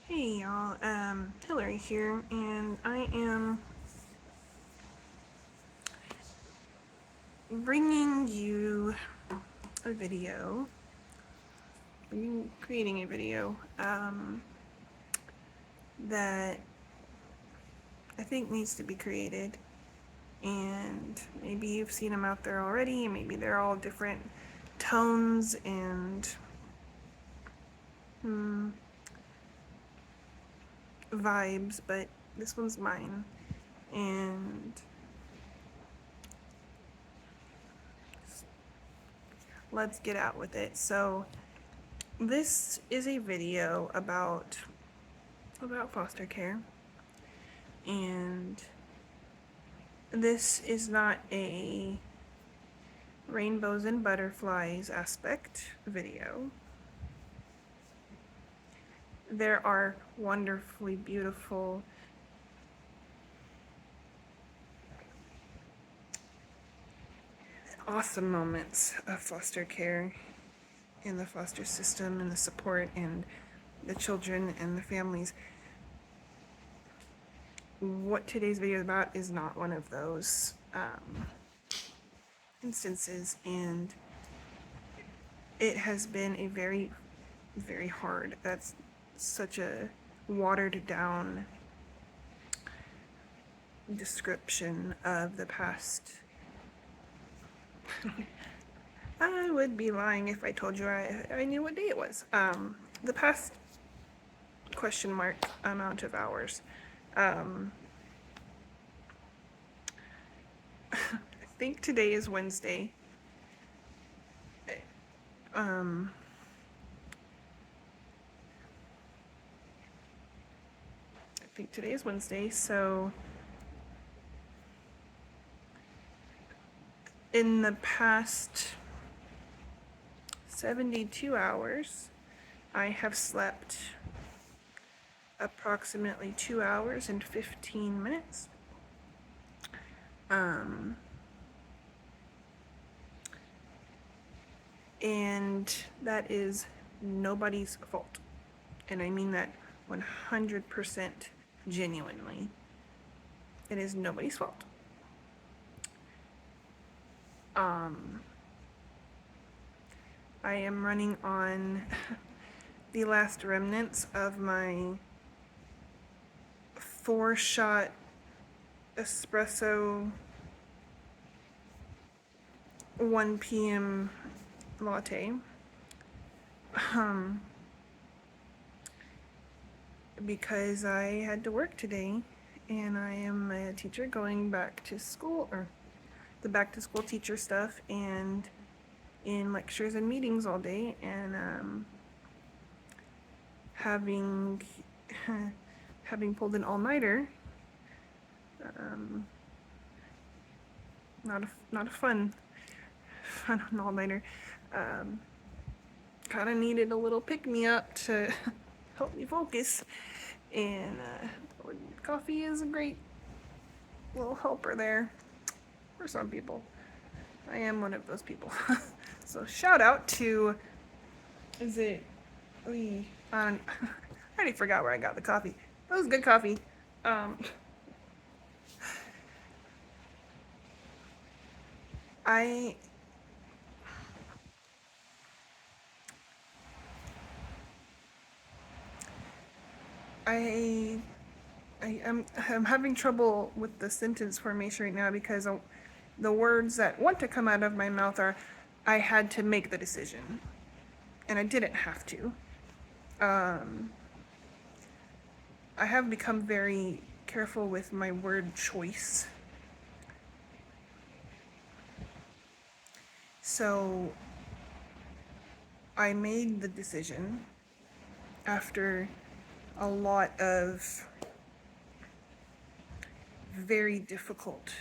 Hey y'all, Hillary here, and I am bringing you a video, creating a video, that I think needs to be created, and maybe you've seen them out there already, and maybe they're all different tones and vibes, but this one's mine, and let's get out with it. So this is a video about foster care, and this is not a rainbows and butterflies aspect video. There are wonderfully beautiful awesome moments of foster care in the foster system and the support and the children and the families. What today's video is about is not one of those instances, and it has been a very, very hard, that's such a watered down description of the past. I would be lying if I told you I knew what day it was. The past question mark amount of hours. I think today is Wednesday. I think today is Wednesday, so in the past 72 hours, I have slept approximately 2 hours and 15 minutes. And that is nobody's fault. And I mean that 100% genuinely. It is nobody's fault. I am running on the last remnants of my 4-shot espresso 1 p.m. latte. Because I had to work today, and I am a teacher going back to school, or the back to school teacher stuff, and in lectures and meetings all day, and having pulled an all-nighter, not a fun all-nighter. Kind of needed a little pick-me-up to help me focus, and coffee is a great little helper there for some people. I am one of those people. So shout out to, I already forgot where I got the coffee. That was good coffee. I I'm having trouble with the sentence formation right now, because the words that want to come out of my mouth are, I had to make the decision, and I didn't have to. I have become very careful with my word choice. So I made the decision after a lot of very difficult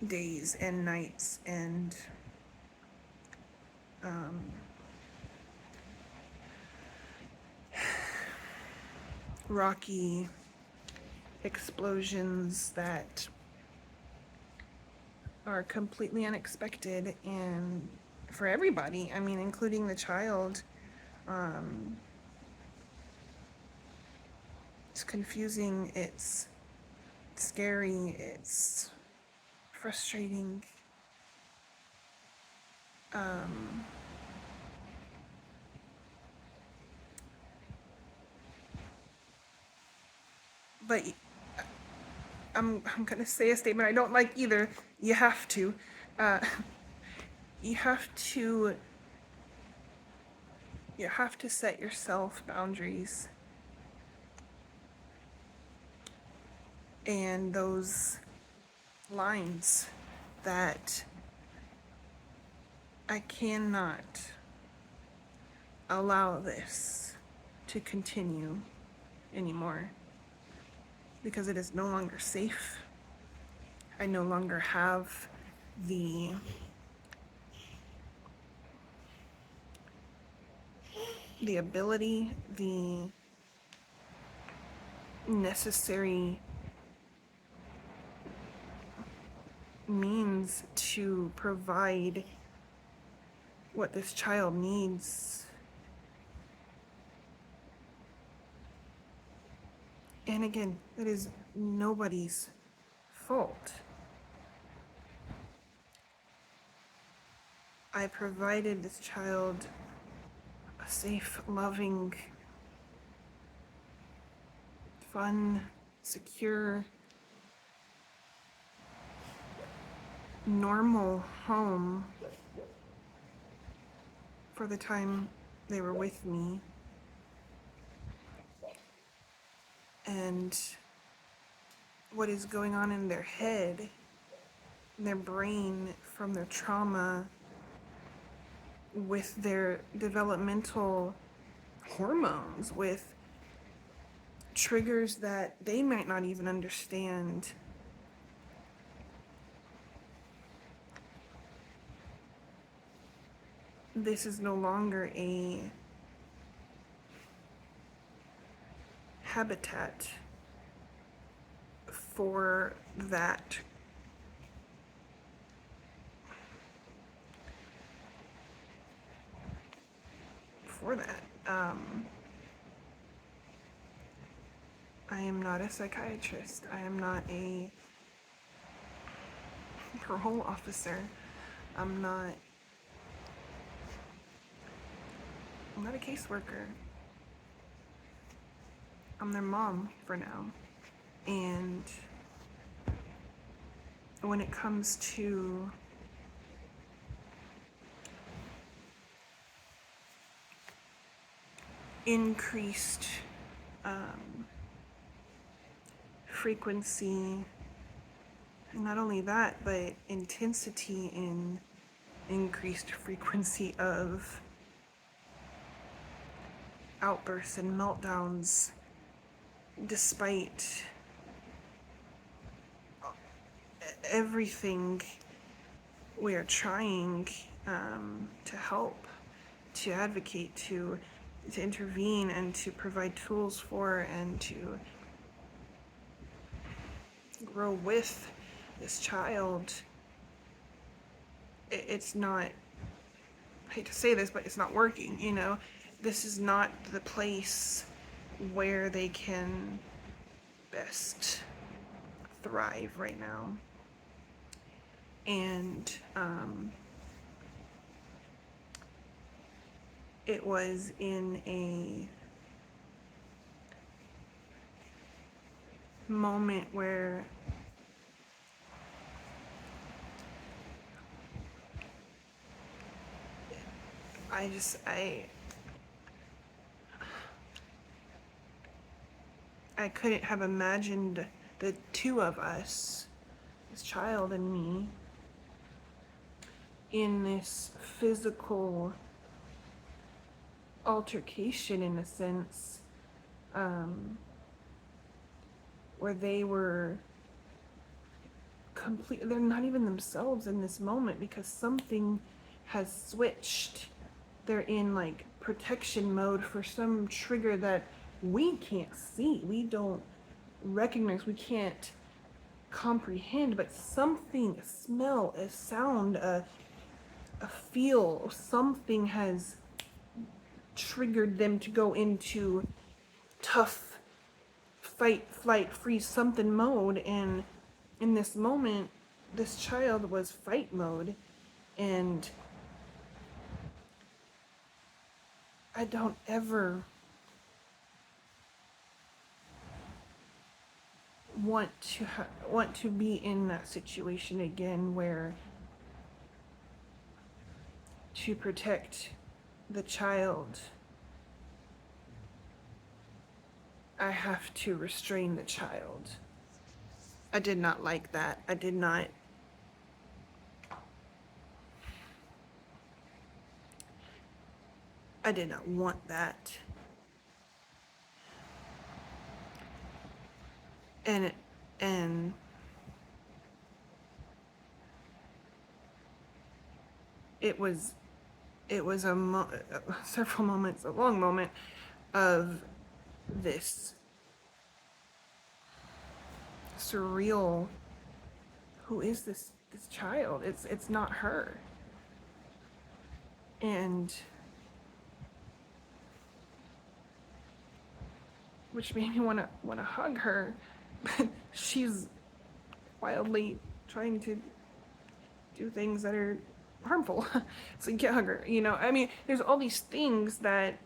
days and nights, and rocky explosions that are completely unexpected and for everybody. I mean, including the child. It's confusing, it's scary, it's frustrating. Um, but I'm gonna say a statement I don't like either. You have to. Uh, you have to. You have to set yourself boundaries, and those lines that I cannot allow this to continue anymore because it is no longer safe. I no longer have the ability, the necessary means to provide what this child needs. And again, it is nobody's fault. I provided this child a safe, loving, fun, secure, normal home for the time they were with me. And what is going on in their head, in their brain, from their trauma, with their developmental hormones, with triggers that they might not even understand. This is no longer a habitat for that. I am not a psychiatrist. I am not a parole officer. I'm not a caseworker. I'm their mom for now. And when it comes to increased frequency, and not only that, but intensity in increased frequency of outbursts and meltdowns, despite everything we are trying to help, to advocate, to intervene, and to provide tools for, and to grow with this child. It's not, I hate to say this, but it's not working, you know? This is not the place where they can best thrive right now. And it was in a moment where I couldn't have imagined the two of us, this child and me, in this physical altercation, in a sense, where they were they're not even themselves in this moment because something has switched. They're in like protection mode for some trigger that we can't see, we don't recognize, we can't comprehend, but something, a smell, a sound, feel something has triggered them to go into tough fight, flight, freeze, something mode. And in this moment, this child was fight mode. And I don't ever want to be in that situation again, where to protect the child, I have to restrain the child. I did not like that. I did not want that. And and it was several moments, a long moment of this surreal, who is this child? It's not her. And which made me want to hug her, but she's wildly trying to do things that are harmful. So you can't hug her, you know? I mean, there's all these things that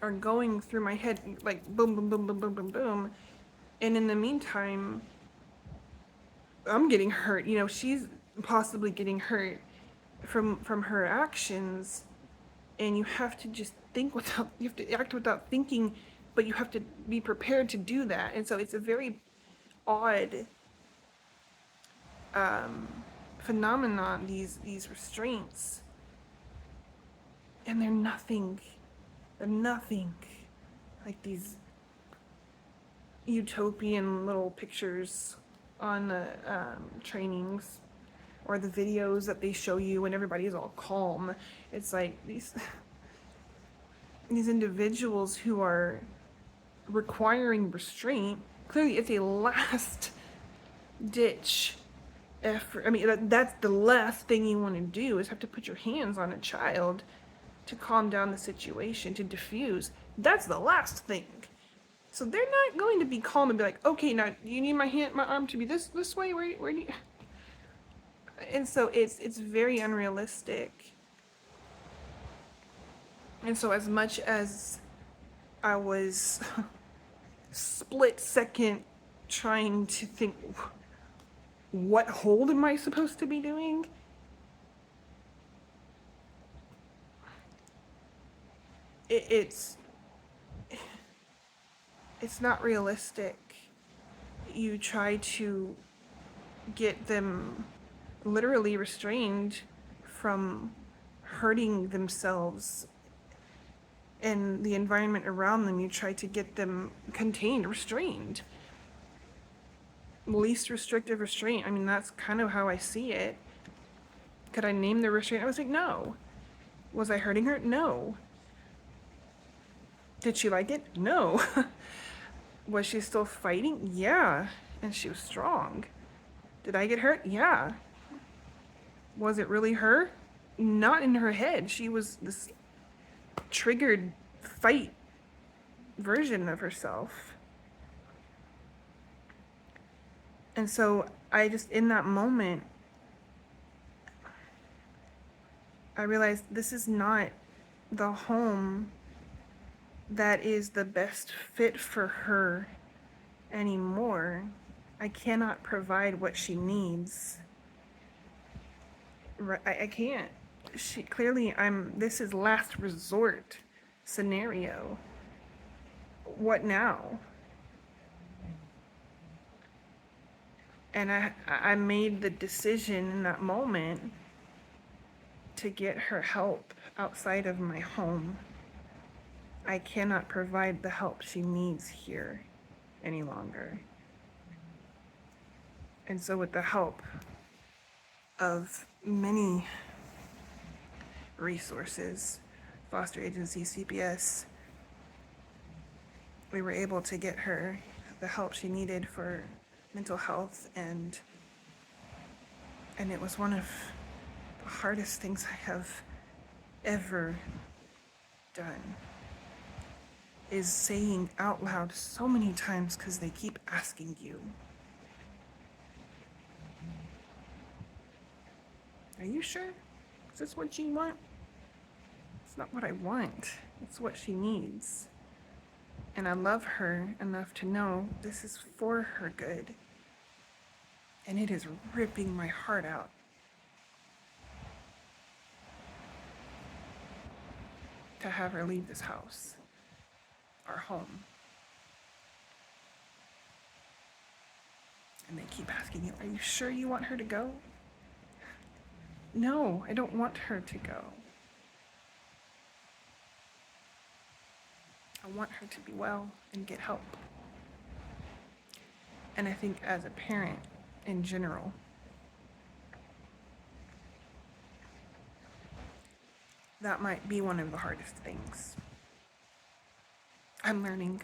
are going through my head, like boom, boom, boom, boom, boom, boom, boom. And in the meantime, I'm getting hurt. You know, she's possibly getting hurt from her actions. And you have to just you have to act without thinking, but you have to be prepared to do that. And so it's a very odd phenomenon, these restraints. And they're nothing like these utopian little pictures on the trainings, or the videos that they show you when everybody's all calm. It's like these individuals who are requiring restraint. Clearly it's a last ditch effort. I mean, that's the last thing you want to do, is have to put your hands on a child to calm down the situation, to diffuse. That's the last thing. So they're not going to be calm and be like, okay, now do you need my arm to be this way? Where do you? And so it's very unrealistic. And so as much as I was split second trying to think, what hold am I supposed to be doing? It's not realistic. You try to get them literally restrained from hurting themselves and the environment around them. You try to get them contained, restrained. Least restrictive restraint. I mean, that's kind of how I see it. Could I name the restraint? I was like, no. Was I hurting her? No. Did she like it? No. Was she still fighting? Yeah. And she was strong. Did I get hurt? Yeah. Was it really her? Not in her head. She was this triggered fight version of herself. And so I just, in that moment, I realized this is not the home that is the best fit for her anymore. I cannot provide what she needs. I can't. She clearly, this is last resort scenario. What now? And I made the decision in that moment to get her help outside of my home. I cannot provide the help she needs here any longer. And so with the help of many resources, foster agency, CPS, we were able to get her the help she needed for mental health, and it was one of the hardest things I have ever done is saying out loud so many times, because they keep asking you, are you sure? Is this what you want? It's not what I want. It's what she needs. And I love her enough to know this is for her good. And it is ripping my heart out. To have her leave this house, our home. And they keep asking you, are you sure you want her to go? No, I don't want her to go. I want her to be well and get help. And I think as a parent in general, that might be one of the hardest things. I'm learning.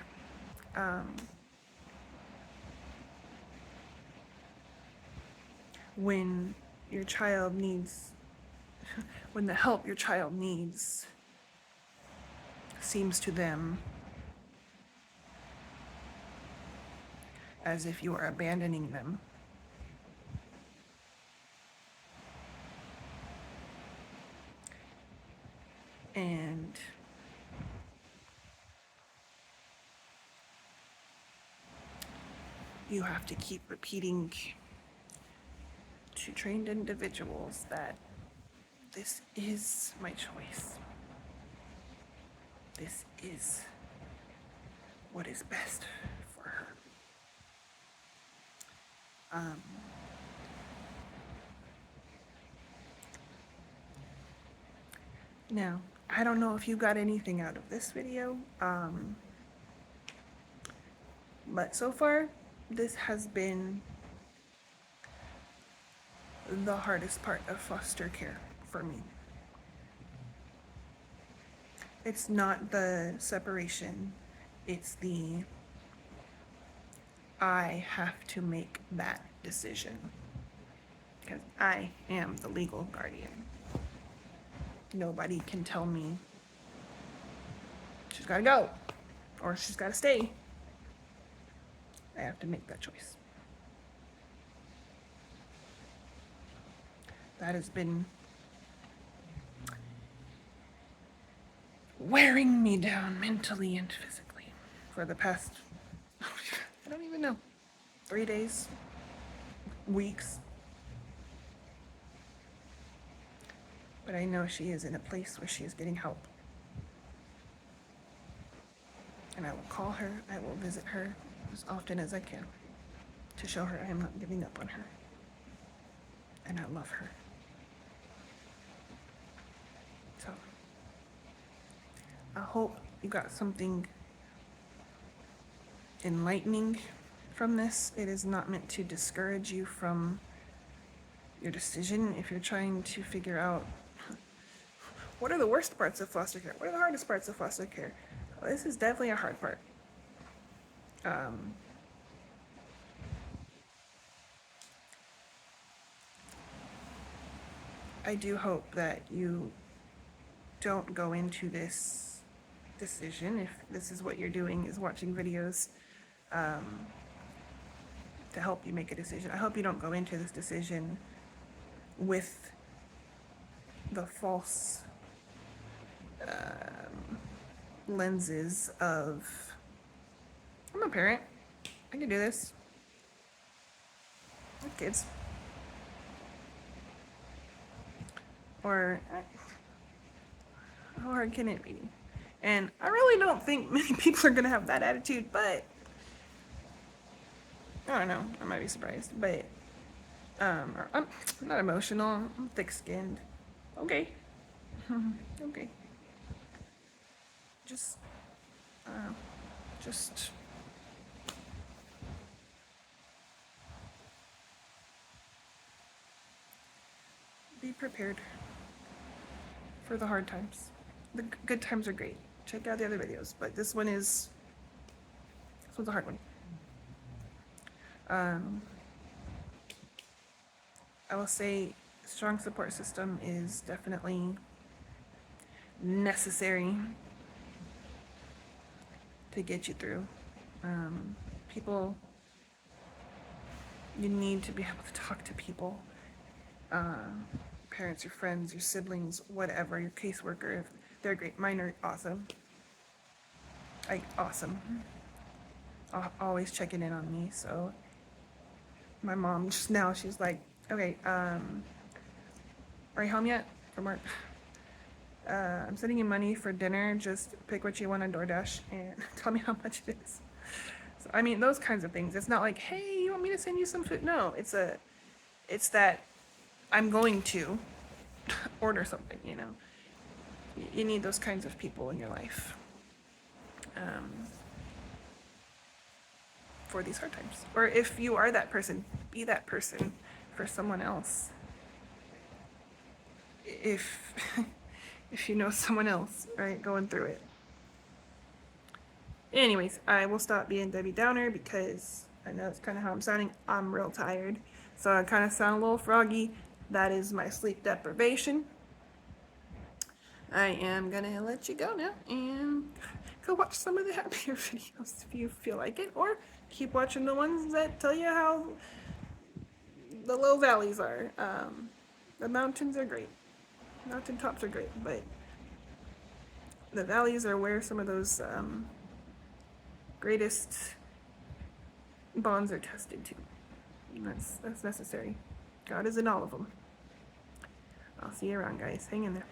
When your child needs, when the help your child needs seems to them as if you are abandoning them. And you have to keep repeating to trained individuals that this is my choice. This is what is best for her. Now, I don't know if you got anything out of this video, but so far, this has been the hardest part of foster care for me. It's not the separation, it's the I have to make that decision because I am the legal guardian. Nobody can tell me she's gotta go or she's gotta stay. I have to make that choice. That has been wearing me down mentally and physically for the past, I don't even know, 3 days, weeks. But I know she is in a place where she is getting help. And I will call her, I will visit her as often as I can to show her I am not giving up on her. And I love her. So, I hope you got something enlightening from this. It is not meant to discourage you from your decision if you're trying to figure out what are the worst parts of foster care? What are the hardest parts of foster care? Well, this is definitely a hard part. I do hope that you don't go into this decision, if this is what you're doing, is watching videos to help you make a decision. I hope you don't go into this decision with the false lenses of, I'm a parent, I can do this. I have kids. Or how hard can it be? And I really don't think many people are gonna have that attitude, but I don't know, I might be surprised. But I'm not emotional, I'm thick-skinned. Okay. Okay. Just be prepared for the hard times. The good times are great. Check out the other videos, but this one's a hard one. I will say A strong support system is definitely necessary to get you through. People, you need to be able to talk to people. Parents, your friends, your siblings, whatever, your caseworker, if they're great. Mine are awesome. Like, awesome. Always checking in on me. So, my mom just now, she's like, okay, are you home yet from work? I'm sending you money for dinner. Just pick what you want on DoorDash and tell me how much it is. So, I mean, those kinds of things. It's not like, hey, you want me to send you some food? No, it's that I'm going to order something. You need those kinds of people in your life for these hard times. Or if you are that person, be that person for someone else. If if you know someone else, right, going through it. Anyways, I will stop being Debbie Downer because I know it's kind of how I'm sounding. I'm real tired. So I kind of sound a little froggy. That is my sleep deprivation. I am gonna let you go now and go watch some of the happier videos if you feel like it, or keep watching the ones that tell you how the low valleys are. The mountains are great. Mountain tops are great, but the valleys are where some of those greatest bonds are tested too. And that's necessary. God is in all of them. I'll see you around, guys. Hang in there.